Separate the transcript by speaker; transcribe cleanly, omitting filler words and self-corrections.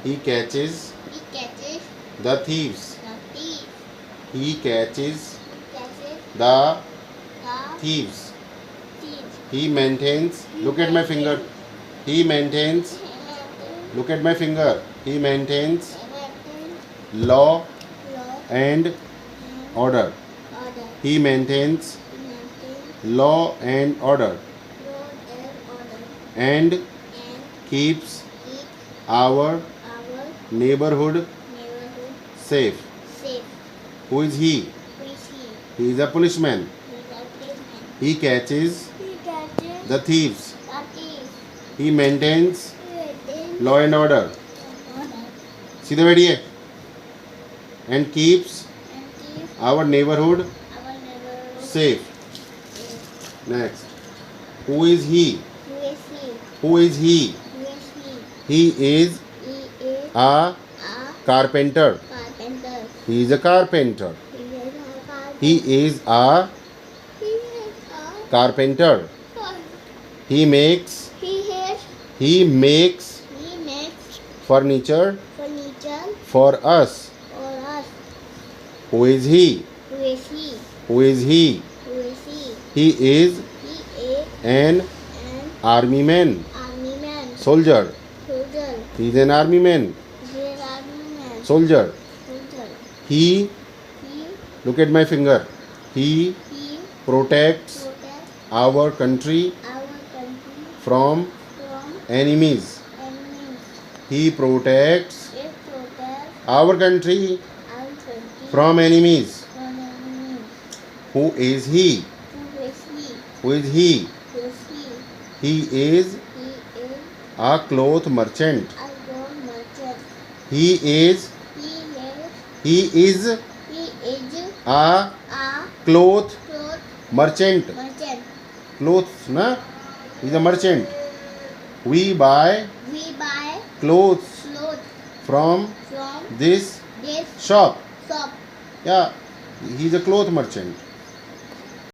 Speaker 1: He catches
Speaker 2: He catches
Speaker 1: the thieves.
Speaker 2: the thief.
Speaker 1: He catches
Speaker 2: He catches
Speaker 1: the
Speaker 2: the
Speaker 1: thieves.
Speaker 2: thief.
Speaker 1: He maintains. Look at my finger. He maintains. Look at my finger. He maintains law
Speaker 2: Law
Speaker 1: and
Speaker 2: and
Speaker 1: order.
Speaker 2: order.
Speaker 1: He maintains
Speaker 2: Maintain
Speaker 1: law and order
Speaker 2: law and order.
Speaker 1: and
Speaker 2: And
Speaker 1: keeps
Speaker 2: keep
Speaker 1: our
Speaker 2: our
Speaker 1: neighborhood
Speaker 2: neighborhood
Speaker 1: safe.
Speaker 2: safe.
Speaker 1: Who is he?
Speaker 2: Who is he?
Speaker 1: He is a policeman.
Speaker 2: He is a policeman.
Speaker 1: He catches
Speaker 2: He catches
Speaker 1: the thieves.
Speaker 2: the thief.
Speaker 1: He maintains
Speaker 2: He maintains
Speaker 1: law and order.
Speaker 2: order.
Speaker 1: सीधे बैठिए. And keeps
Speaker 2: And keeps
Speaker 1: our neighborhood
Speaker 2: our neighborhood
Speaker 1: safe.
Speaker 2: safe.
Speaker 1: Next. Who is he?
Speaker 2: Who is he?
Speaker 1: Who is he?
Speaker 2: Who is he?
Speaker 1: He is
Speaker 2: He is
Speaker 1: a
Speaker 2: a
Speaker 1: carpenter.
Speaker 2: carpenter.
Speaker 1: He is a carpenter.
Speaker 2: He is a carpenter.
Speaker 1: He is a
Speaker 2: He is a
Speaker 1: carpenter.
Speaker 2: carpenter.
Speaker 1: He makes
Speaker 2: He makes
Speaker 1: furniture
Speaker 2: furniture
Speaker 1: for us.
Speaker 2: for us.
Speaker 1: Who is he?
Speaker 2: Who is he?
Speaker 1: Who is he?
Speaker 2: Who is he?
Speaker 1: He is
Speaker 2: He is
Speaker 1: an
Speaker 2: an
Speaker 1: army man.
Speaker 2: army man.
Speaker 1: Soldier.
Speaker 2: Soldier.
Speaker 1: He is an army man.
Speaker 2: He is army man.
Speaker 1: Soldier.
Speaker 2: Soldier.
Speaker 1: He,
Speaker 2: He
Speaker 1: look at my finger. He protects
Speaker 2: protects
Speaker 1: our country
Speaker 2: our country
Speaker 1: from
Speaker 2: from
Speaker 1: enemies.
Speaker 2: enemies.
Speaker 1: He protects
Speaker 2: It protects
Speaker 1: our country
Speaker 2: our country
Speaker 1: from enemies.
Speaker 2: from enemies.
Speaker 1: Who is he?
Speaker 2: Who is he?
Speaker 1: Who is he?
Speaker 2: Who is he?
Speaker 1: He is
Speaker 2: He is
Speaker 1: a cloth merchant.
Speaker 2: a gold merchant.
Speaker 1: He is
Speaker 2: He is
Speaker 1: he is a
Speaker 2: a
Speaker 1: cloth
Speaker 2: cloth
Speaker 1: merchant.
Speaker 2: merchant.
Speaker 1: Clothes, na? He is a merchant. We buy
Speaker 2: We buy
Speaker 1: clothes
Speaker 2: clothes
Speaker 1: from
Speaker 2: from
Speaker 1: this
Speaker 2: this
Speaker 1: shop.
Speaker 2: shop.
Speaker 1: Yeah, he is a cloth merchant.